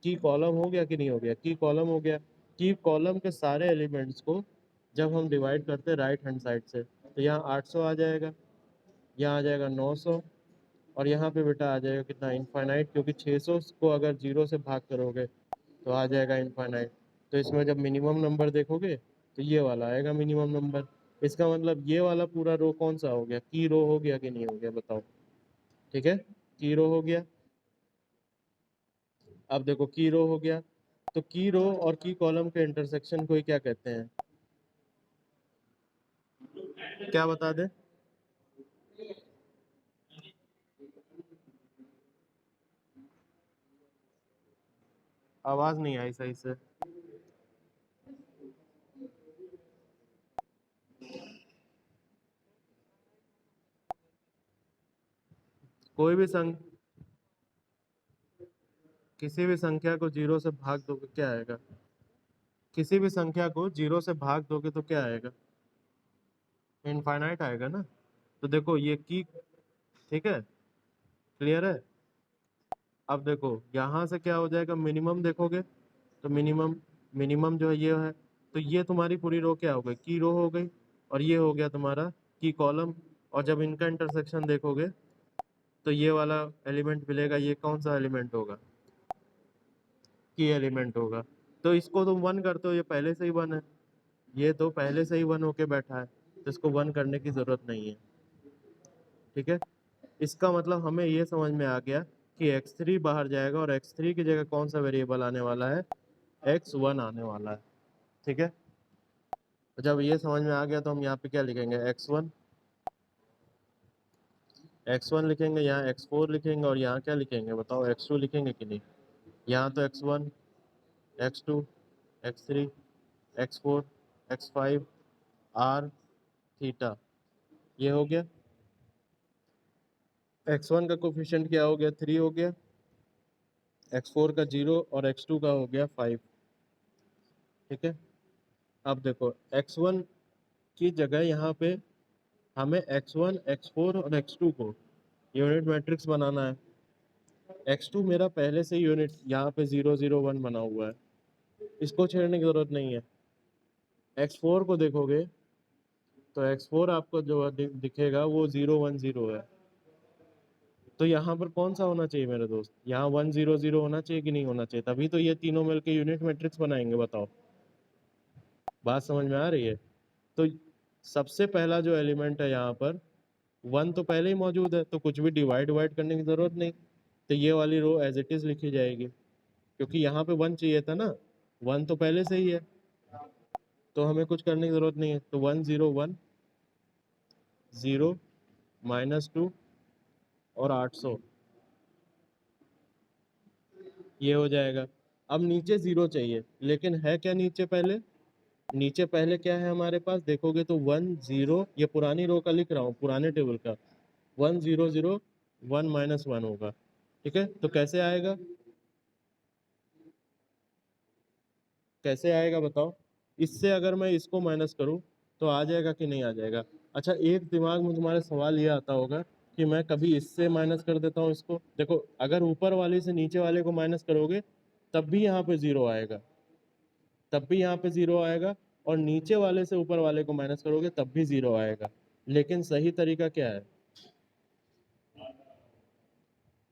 की कॉलम हो गया कि नहीं हो गया? की कॉलम हो गया। की कॉलम के सारे एलिमेंट्स को जब हम डिवाइड करते हैं राइट हैंड साइड से, तो यहाँ 800 आ जाएगा, यहाँ आ जाएगा 900, और यहाँ पे बेटा आ जाएगा कितना? इनफाइनाइट, क्योंकि 600 को अगर 0 से भाग करोगे तो आ जाएगा इनफाइनाइट। तो इसमें जब मिनिमम नंबर देखोगे तो ये वाला आएगा मिनिमम नंबर। इसका मतलब ये वाला पूरा रो कौन सा हो गया? की रो हो गया कि नहीं हो गया? बताओ। ठीक है, की रो हो गया। अब देखो की रो हो गया, तो की रो और की कॉलम के इंटरसेक्शन को ही क्या कहते हैं? क्या बता दे? आवाज नहीं आई सही से। कोई भी किसी भी संख्या को 0 से भाग दोगे क्या आएगा? किसी भी संख्या को 0 से भाग दोगे तो क्या आएगा? इनफाइनाइट आएगा ना। तो देखो ये की, ठीक है, क्लियर है। अब देखो यहाँ से क्या हो जाएगा? मिनिमम देखोगे तो मिनिमम, मिनिमम जो है ये है। तो ये तुम्हारी पूरी रो क्या हो गई? की रो हो गई, और ये हो गया तुम्हारा की कॉलम। और जब इनका इंटरसेक्शन देखोगे तो ये वाला एलिमेंट मिलेगा। ये कौन सा एलिमेंट होगा? की एलिमेंट होगा। तो इसको तुम वन करते हो, ये पहले से ही वन है। ये तो पहले से ही वन होके बैठा है, तो इसको वन करने की जरूरत नहीं है। ठीक है। इसका मतलब हमें ये समझ में आ गया कि x3 बाहर जाएगा, और x3 की जगह कौन सा वेरिएबल आने वाला है? x1 आने वाला है। ठीक है। तो जब ये समझ में आ गया तो हम यहाँ पे क्या लिखेंगे? x1, x1 लिखेंगे, यहाँ x4 लिखेंगे, और यहाँ क्या लिखेंगे बताओ? x2 लिखेंगे कि नहीं? यहाँ तो x1, x2, x3, x4, x5, r, theta, ये हो गया। x1 का कोफिशिएंट क्या हो गया? 3 हो गया, x4 का 0, और x2 का हो गया 5। ठीक है। अब देखो x1 की जगह यहाँ पे हमें x1, x4 और x2 को यूनिट मैट्रिक्स बनाना है। x2 मेरा पहले से यूनिट यहाँ पे 0 0 1 बना हुआ है, इसको छेड़ने की जरूरत नहीं है। x4 को देखोगे तो x4 आपको जो दिखेगा वो 0 1 0 है। तो यहाँ पर कौन सा होना चाहिए मेरे दोस्त? यहाँ 1 0 0 होना चाहिए कि नहीं होना चाहिए? तभी तो ये तीनों मिलकर यूनिट मैट्रिक्स बनाएंगे। बताओ, बात समझ में आ रही है? तो सबसे पहला जो एलिमेंट है यहाँ पर 1 तो पहले ही मौजूद है, तो कुछ भी डिवाइड वाइड करने की जरूरत नहीं। तो ये वाली रो एज इट इज लिखी जाएगी, क्योंकि यहाँ पे 1 चाहिए था ना, 1 तो पहले से ही है, तो हमें कुछ करने की जरूरत नहीं है। तो 1 0 1 0 -2 और 800, ये हो जाएगा। अब नीचे 0 चाहिए, लेकिन है क्या नीचे? पहले नीचे पहले क्या है हमारे पास? देखोगे तो 1 0, ये पुरानी रो का लिख रहा हूँ, पुराने टेबल का। 1 0 0 1 -1 होगा। ठीक है। तो कैसे आएगा? कैसे आएगा बताओ? इससे अगर मैं इसको माइनस करूं तो आ जाएगा कि नहीं आ जाएगा? अच्छा, एक दिमाग में तुम्हारे सवाल ये आता होगा कि मैं कभी इससे माइनस कर देता हूँ इसको। देखो, अगर ऊपर वाले से नीचे वाले को माइनस करोगे तब भी यहाँ पे 0 आएगा, तब भी यहाँ पे 0 आएगा, और नीचे वाले से ऊपर वाले को माइनस करोगे तब भी 0 आएगा। लेकिन सही तरीका क्या है?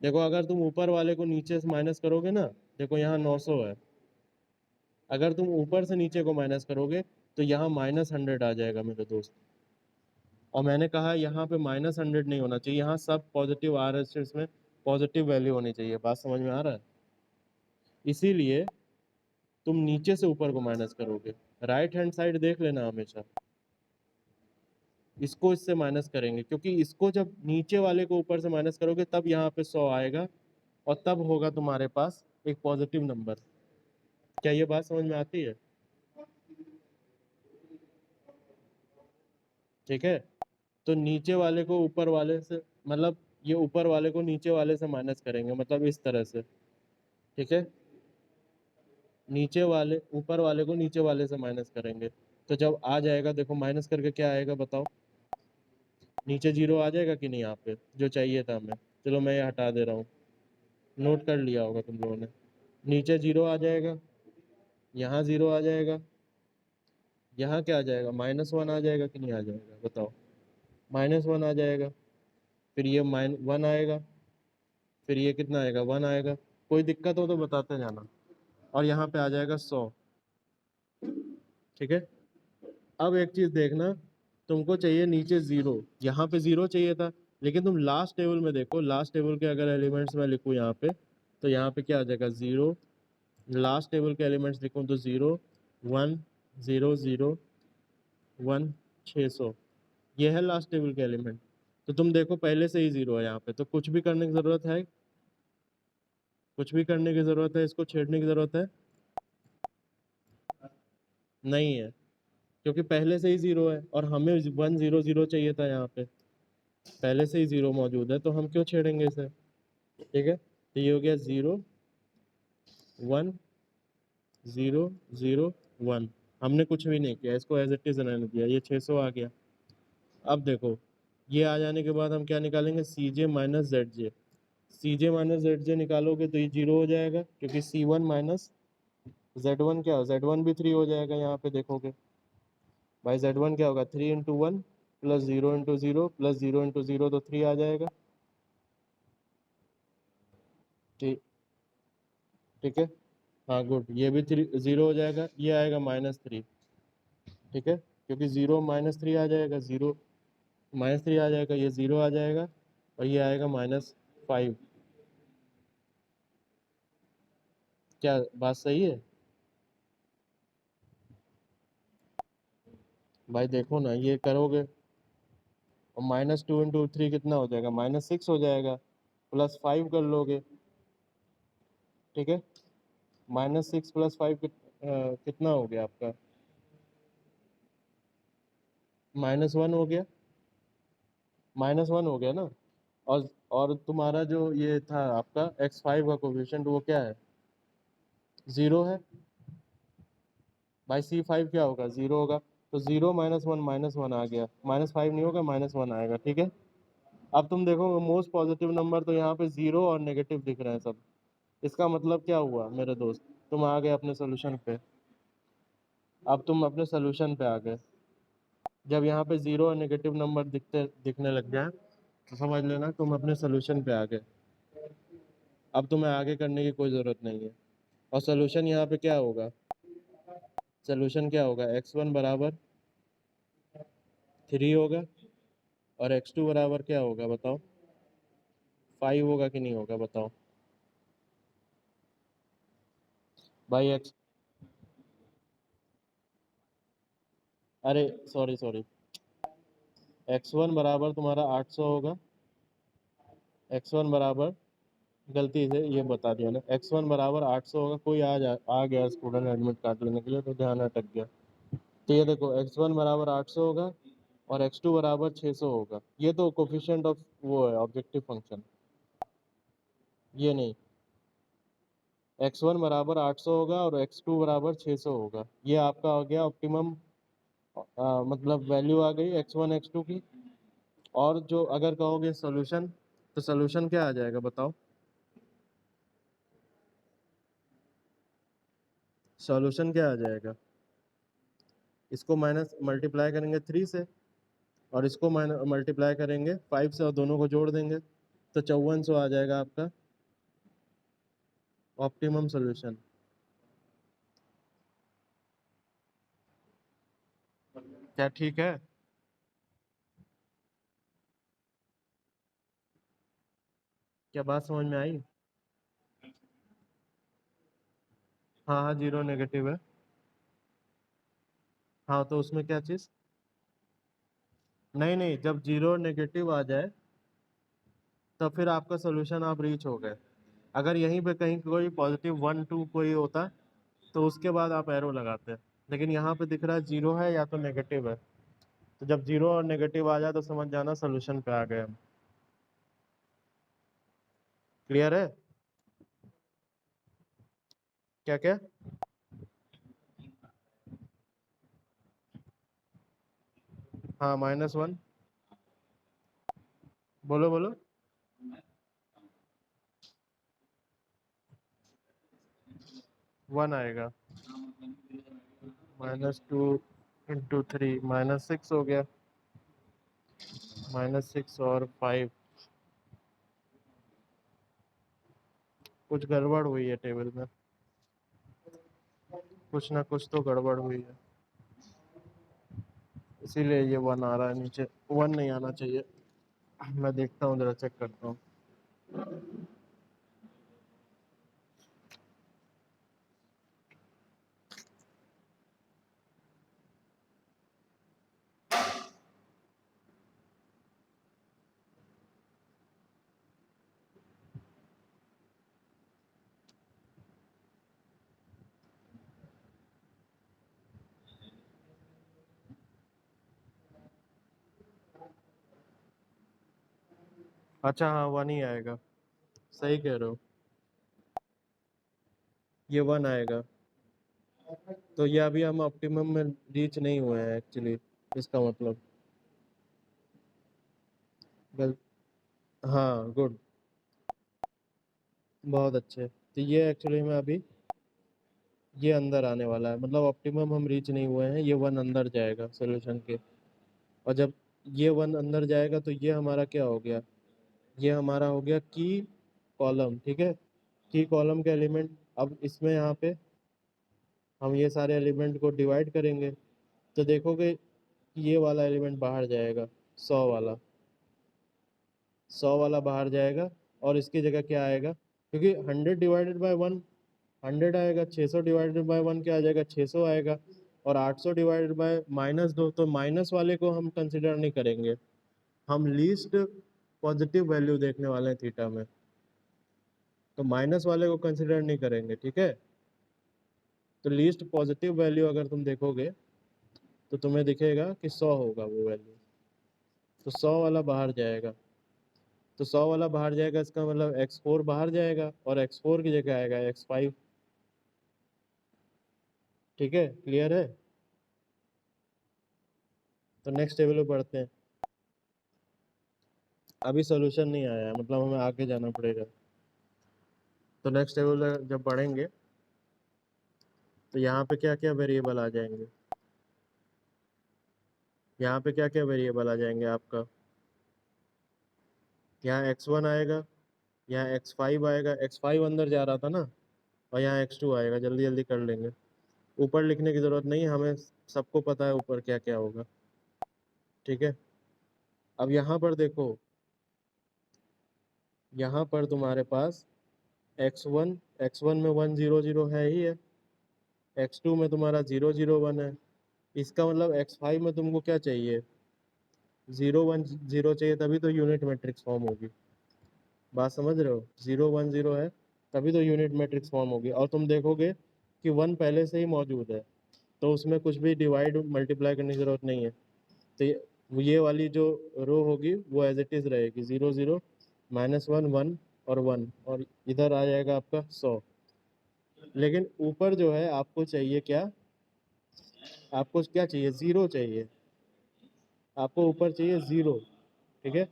देखो, अगर तुम ऊपर वाले को नीचे से माइनस करोगे ना, देखो यहाँ 900 है, अगर तुम ऊपर से नीचे को माइनस करोगे तो यहाँ -100 आ जाएगा मेरे दोस्त। और मैंने कहा यहाँ पे -100 नहीं होना चाहिए, यहाँ सब पॉजिटिव आ रहा है, इसमें पॉजिटिव वैल्यू होनी चाहिए। बात समझ में आ रहा है? इसीलिए तुम नीचे से ऊपर को माइनस करोगे। राइट हैंड साइड देख लेना हमेशा, इसको इससे माइनस करेंगे, क्योंकि इसको जब नीचे वाले को ऊपर से माइनस करोगे तब यहाँ पे 100 आएगा, और तब होगा तुम्हारे पास एक पॉजिटिव नंबर। क्या ये बात समझ में आती है? ठीक है, तो नीचे वाले को ऊपर वाले से, मतलब ये ऊपर वाले को नीचे वाले से माइनस करेंगे, मतलब इस तरह से। ठीक है, नीचे वाले ऊपर वाले को नीचे वाले से माइनस करेंगे, तो जब आ जाएगा, देखो माइनस करके क्या आएगा बताओ, नीचे जीरो आ जाएगा कि नहीं यहाँ पे, जो चाहिए था हमें। चलो मैं ये हटा दे रहा हूँ, नोट कर लिया होगा तुम लोगों ने। नीचे जीरो आ जाएगा, यहाँ जीरो आ जाएगा, यहाँ क्या आ जाएगा, -1 आ जाएगा कि नहीं आ जाएगा बताओ, -1 आ जाएगा। फिर ये -1 आएगा, फिर ये कितना आएगा, 1 आएगा। कोई दिक्कत हो तो बताते जाना। और यहाँ पे आ जाएगा 100। ठीक है, अब एक चीज देखना, तुमको चाहिए नीचे जीरो, यहाँ पे जीरो चाहिए था, लेकिन तुम लास्ट टेबल में देखो, लास्ट टेबल के अगर एलिमेंट्स में लिखूँ यहाँ पे, तो यहाँ पे क्या आ जाएगा, जीरो। लास्ट टेबल के एलिमेंट्स लिखूँ तो 0 1 0 0 1 600, ये है लास्ट टेबल के एलिमेंट। तो तुम देखो पहले से ही जीरो है यहाँ पे, तो कुछ भी करने की जरूरत है, कुछ भी करने की जरूरत है, इसको छेड़ने की जरूरत है नहीं है, क्योंकि पहले से ही जीरो है और हमें 1 0 0 चाहिए था, यहाँ पे पहले से ही जीरो मौजूद है, तो हम क्यों छेड़ेंगे इसे। ठीक है, तो ये हो गया 0 1 0 0 1। हमने कुछ भी नहीं किया, इसको एज इट इज रहने दिया, ये 600 आ गया। अब देखो, ये आ जाने के बाद हम क्या निकालेंगे, सी जे माइनस जेड जे। सी जे माइनस जेड जे निकालोगे तो ये जीरो हो जाएगा, क्योंकि C1 माइनस Z1 क्या हो, Z1 भी 3 हो जाएगा। यहाँ पे देखोगे भाई, Z1 क्या होगा, 3 into 1 plus 0 into 0 plus 0 into 0, तो 3 आ जाएगा। ठीक, ठीक है, हाँ गुड, ये भी 3 0 हो जाएगा, ये आएगा -3। ठीक है, क्योंकि 0 -3 आ जाएगा, 0 -3 आ जाएगा, ये 0 आ जाएगा, और ये आएगा -5। क्या बात सही है? भाई देखो ना, ये करोगे और -2 इंटू 3 कितना हो जाएगा, -6 हो जाएगा, +5 कर लोगे। ठीक है, -6 + 5 कितना हो गया आपका, -1 हो गया, -1 हो गया ना। और तुम्हारा जो ये था आपका x5 का कोफिशिएंट, वो क्या है, 0 है। भाई C5 क्या होगा, 0 होगा, तो 0 -1 आ गया, -5 नहीं होगा, -1 आएगा। ठीक है, अब तुम देखो मोस्ट पॉजिटिव नंबर तो यहाँ पे 0 और नेगेटिव दिख रहे हैं सब। इसका मतलब क्या हुआ मेरे दोस्त, तुम आ गए अपने सोल्यूशन पे। अब तुम अपने सोल्यूशन पे आ गए, जब यहाँ पे 0 और नेगेटिव नंबर दिखने लग जाए, तो समझ लेना तुम अपने सोल्यूशन पे आ गए। अब तुम्हें आगे करने की कोई ज़रूरत नहीं है। और सोल्यूशन यहाँ पे क्या होगा, सोल्यूशन क्या होगा, x1 बराबर 3 होगा, और x2 बराबर क्या होगा बताओ, 5 होगा कि नहीं होगा बताओ। भाई एक्स, अरे सॉरी सॉरी, x1 बराबर तुम्हारा 800 होगा, x1 बराबर, गलती से ये बता दिया ना, x1 बराबर 800 होगा। कोई आ गया स्टूडेंट एडमिट कार्ड लेने के लिए, तो ध्यान अटक गया। तो ये देखो x1 बराबर 800 होगा, और x2 बराबर 600 होगा। ये तो कोफिशिएंट ऑफ वो है, ऑब्जेक्टिव फंक्शन, ये नहीं। x1 बराबर 800 होगा और x2 बराबर 600 होगा, ये आपका हो गया ऑप्टिमम, मतलब वैल्यू आ गई x1 x2 की। और जो अगर कहोगे सोल्यूशन, तो सोल्यूशन क्या आ जाएगा बताओ, सॉल्यूशन क्या आ जाएगा, इसको माइनस मल्टीप्लाई करेंगे 3 से, और इसको मल्टीप्लाई करेंगे 5 से, और दोनों को जोड़ देंगे, तो 5400 आ जाएगा आपका ऑप्टिमम सॉल्यूशन। क्या ठीक है? क्या बात समझ में आई? हाँ हाँ, जीरो नेगेटिव है। हाँ, तो उसमें क्या चीज़, नहीं नहीं, जब जीरो नेगेटिव आ जाए, तब फिर आपका सोल्यूशन आप रीच हो गए। अगर यहीं पे कहीं कोई +1 2 कोई होता तो उसके बाद आप एरो लगाते, लेकिन यहाँ पे दिख रहा है 0 है या तो नेगेटिव है। तो जब 0 और नेगेटिव आ जाए तो समझ जाना सोल्यूशन पे आ गए हम। क्लियर है? क्या क्या? हाँ -1। बोलो बोलो। 1 आएगा। -2 × 3 -6 हो गया। -6 और 5। कुछ गड़बड़ हुई है टेबल में, कुछ ना कुछ तो गड़बड़ हुई है, इसीलिए ये 1 आ रहा है नीचे। 1 नहीं आना चाहिए। मैं देखता हूँ, जरा चेक करता हूँ। अच्छा हाँ 1 ही आएगा, सही कह रहे हो, ये 1 आएगा। तो ये अभी हम ऑप्टिमम में रीच नहीं हुए हैं एक्चुअली, इसका मतलब गल हाँ गुड, बहुत अच्छे। तो ये एक्चुअली में अभी ये अंदर आने वाला है, मतलब ऑप्टिमम हम रीच नहीं हुए हैं, ये 1 अंदर जाएगा सोल्यूशन के। और जब ये 1 अंदर जाएगा तो ये हमारा क्या हो गया, ये हमारा हो गया की कॉलम, ठीक है। की कॉलम के एलिमेंट, अब इसमें यहाँ पे हम ये सारे एलिमेंट को डिवाइड करेंगे तो देखोगे कि ये वाला एलिमेंट बाहर जाएगा, 100 वाला। 100 वाला बाहर जाएगा और इसकी जगह क्या आएगा, क्योंकि 100/1 100 आएगा, 600/1 क्या आ जाएगा, 600 आएगा। और 800/-2 तो माइनस वाले को हम कंसिडर नहीं करेंगे, हम लीस्ट पॉजिटिव वैल्यू देखने वाले हैं थीटा में, तो माइनस वाले को कंसिडर नहीं करेंगे, ठीक है। तो लीस्ट पॉजिटिव वैल्यू अगर तुम देखोगे तो तुम्हें दिखेगा कि 100 होगा वो वैल्यू, तो 100 वाला बाहर जाएगा। तो 100 वाला बाहर जाएगा, इसका मतलब x4 बाहर जाएगा और x4 की जगह आएगा x5। ठीक है, क्लियर है? तो नेक्स्ट टेबल पे पढ़ते हैं। अभी सोल्यूशन नहीं आया है, मतलब हमें आगे जाना पड़ेगा। तो नेक्स्ट टेबल जब पढ़ेंगे तो यहाँ पे क्या क्या वेरिएबल आ जाएंगे, यहाँ पे क्या क्या वेरिएबल आ जाएंगे आपका, यहाँ x1 आएगा, यहाँ x5 आएगा, x5 अंदर जा रहा था ना, और यहाँ x2 आएगा। जल्दी जल्दी कर लेंगे, ऊपर लिखने की जरूरत नहीं है, हमें सबको पता है ऊपर क्या क्या होगा, ठीक है। अब यहाँ पर देखो, यहाँ पर तुम्हारे पास x1 में 1 0 0 है ही है, x2 में तुम्हारा 0 0 1 है। इसका मतलब x5 में तुमको क्या चाहिए, 0 1 0 चाहिए, तभी तो यूनिट मैट्रिक्स फॉर्म होगी। बात समझ रहे हो, 0 1 0 है तभी तो यूनिट मैट्रिक्स फॉर्म होगी। और तुम देखोगे कि 1 पहले से ही मौजूद है, तो उसमें कुछ भी डिवाइड मल्टीप्लाई करने की जरूरत नहीं है। तो ये वाली जो रो होगी वो एज इट इज रहेगी, 0 0 -1 1 और 1, और इधर आ जाएगा आपका 100। लेकिन ऊपर जो है आपको चाहिए क्या, आपको क्या चाहिए, 0 चाहिए, आपको ऊपर चाहिए 0, ठीक है।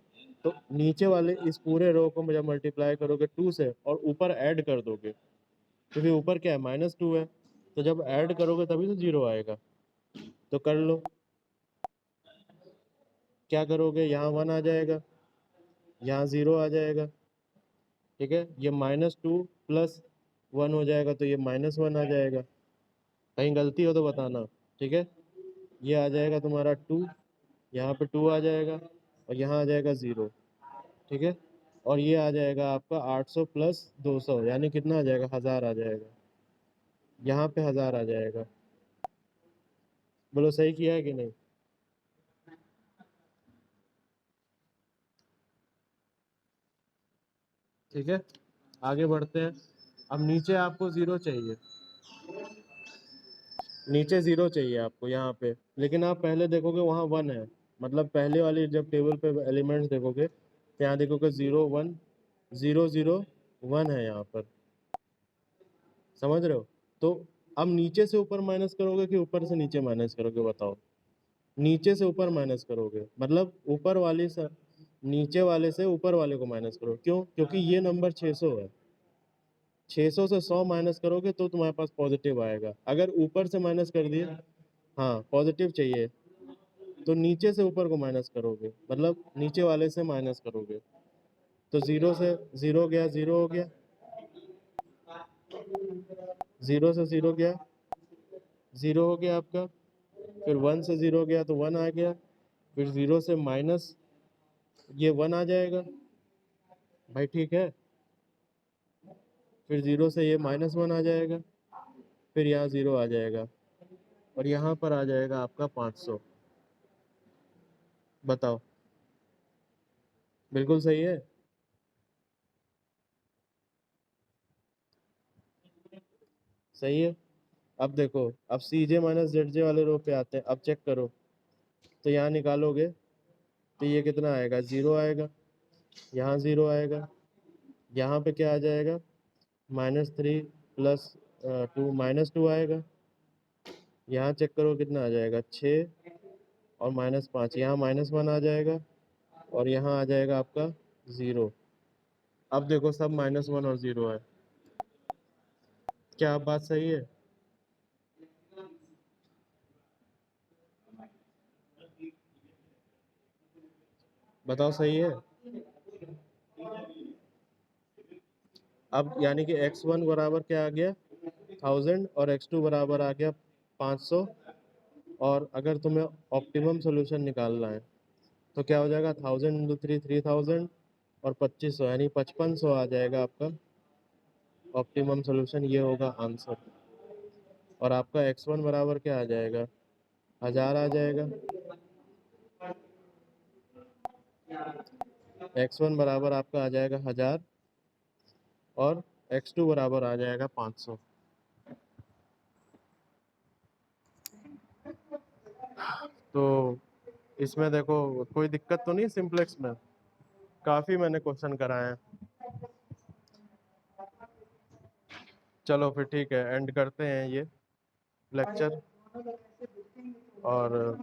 तो नीचे वाले इस पूरे रो को जब मल्टीप्लाई करोगे 2 से और ऊपर ऐड कर दोगे, क्योंकि ऊपर क्या है, -2 है, तो जब ऐड करोगे तभी तो 0 आएगा। तो कर लो, क्या करोगे, यहाँ 1 आ जाएगा, यहाँ 0 आ जाएगा, ठीक है। ये -2 + 1 हो जाएगा, तो ये -1 आ जाएगा। कहीं गलती हो तो बताना, ठीक है। ये आ जाएगा तुम्हारा 2, यहाँ पे 2 आ जाएगा, और यहाँ आ जाएगा 0, ठीक है। और ये आ जाएगा आपका 800 + 200, यानी कितना आ जाएगा, 1000 आ जाएगा। यहाँ पे 1000 आ जाएगा। बोलो सही किया है कि नहीं? ठीक है। आगे बढ़ते हैं। अब नीचे आपको 0 चाहिए, नीचे 0 चाहिए आपको यहाँ पे, लेकिन आप पहले देखोगे वहाँ 1 है। मतलब पहले वाली जब टेबल पे एलिमेंट्स देखोगे तो यहाँ देखोगे 0 1 0 0 1 है यहाँ पर, समझ रहे हो? तो अब नीचे से ऊपर माइनस करोगे कि ऊपर से नीचे माइनस करोगे बताओ? नीचे से ऊपर माइनस करोगे, मतलब ऊपर वाले से नीचे वाले से ऊपर वाले को माइनस करो। क्यों? क्योंकि ये नंबर 600 है। 600 से 100 माइनस करोगे तो तुम्हारे पास पॉजिटिव आएगा। अगर ऊपर से माइनस कर दिए, हाँ पॉजिटिव चाहिए, तो नीचे से ऊपर को माइनस करोगे, मतलब नीचे वाले से माइनस करोगे। तो 0 से 0 गया, 0 हो गया, 0 से 0 गया, 0 हो गया आपका। फिर 1 से 0 गया तो 1 आ गया। फिर 0 से माइनस ये 1 आ जाएगा भाई, ठीक है। फिर 0 से ये -1 आ जाएगा, फिर यहाँ 0 आ जाएगा, और यहाँ पर आ जाएगा आपका 500। बताओ, बिल्कुल सही है? सही है। अब देखो, अब CJ माइनस ZJ वाले रो पे आते हैं। अब चेक करो, तो यहाँ निकालोगे तो ये कितना आएगा? 0 आएगा, यहाँ 0 आएगा, यहाँ पे क्या आ जाएगा? -3 प्लस 2 -2 आएगा। यहाँ चेक करो कितना आ जाएगा? 6 और -5, यहाँ -1 आ जाएगा, और यहाँ आ जाएगा आपका 0। अब देखो सब -1 और 0 है। क्या बात सही है? बताओ, सही है? अब यानी कि x1 बराबर क्या आ गया? 1000, और x2 बराबर आ गया 500। और अगर तुम्हें ऑप्टिमम सोल्यूशन निकालना है तो क्या हो जाएगा? 1000 इंटू 3 3000, और 2500 यानी 5500 आ जाएगा आपका ऑप्टिमम सोल्यूशन। ये होगा आंसर। और आपका x1 बराबर क्या आ जाएगा? 1000 आ जाएगा। x1 बराबर आपका आ जाएगा 1000, और x2 बराबर आ जाएगा 500। तो इसमें देखो कोई दिक्कत तो नहीं सिंपलेक्स में? काफी मैंने क्वेश्चन कराए हैं। चलो फिर ठीक है, एंड करते हैं ये लेक्चर। और